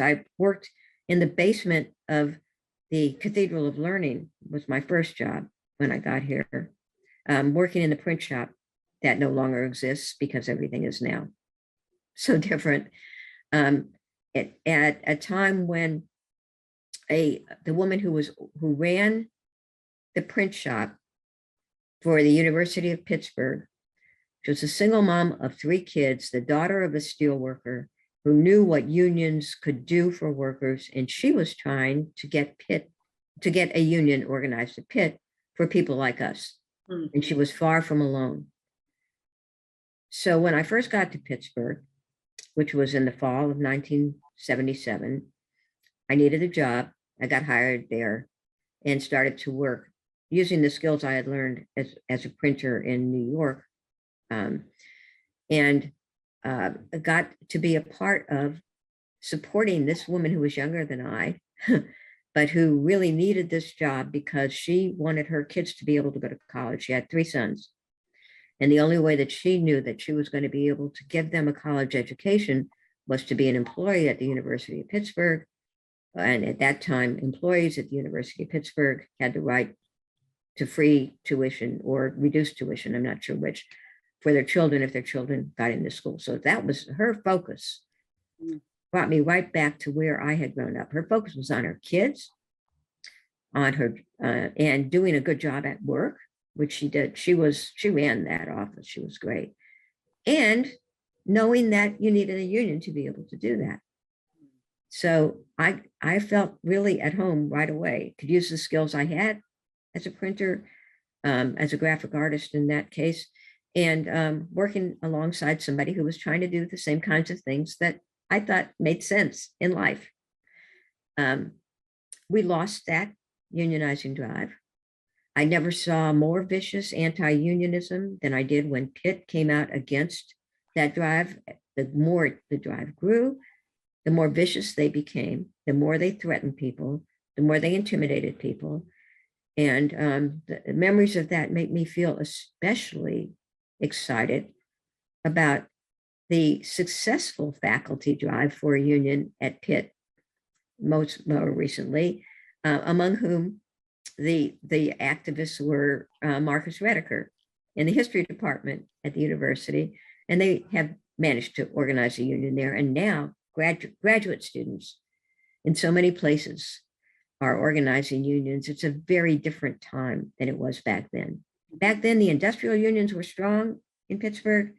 I worked in the basement of the Cathedral of Learning was my first job when I got here, working in the print shop that no longer exists because everything is now so different. At a time when the woman who ran the print shop for the University of Pittsburgh, she was a single mom of 3 kids, the daughter of a steel worker who knew what unions could do for workers, and she was trying to get a union organized at Pitt for people like us. And she was far from alone. So when I first got to Pittsburgh, which was in the fall of 1977, I needed a job. I got hired there and started to work using the skills I had learned as a printer in New York, and got to be a part of supporting this woman who was younger than I, but who really needed this job because she wanted her kids to be able to go to college. She had 3 sons. And the only way that she knew that she was going to be able to give them a college education was to be an employee at the University of Pittsburgh. And at that time, employees at the University of Pittsburgh had the right to free tuition or reduced tuition, I'm not sure which, for their children if their children got into school. So that was her focus. Brought me right back to where I had grown up. Her focus was on her kids, on her, and doing a good job at work, which she did. She ran that office. She was great. And knowing that you needed a union to be able to do that. So I felt really at home right away, could use the skills I had as a printer, as a graphic artist in that case, and working alongside somebody who was trying to do the same kinds of things that I thought made sense in life. We lost that unionizing drive. I never saw more vicious anti-unionism than I did when Pitt came out against that drive. The more the drive grew, the more vicious they became, the more they threatened people, the more they intimidated people. And the memories of that make me feel especially excited about the successful faculty drive for a union at Pitt, more recently, among whom the activists were Marcus Rediker in the history department at the university, and they have managed to organize a union there. And now graduate students in so many places are organizing unions. It's a very different time than it was back then. Back then, the industrial unions were strong in Pittsburgh,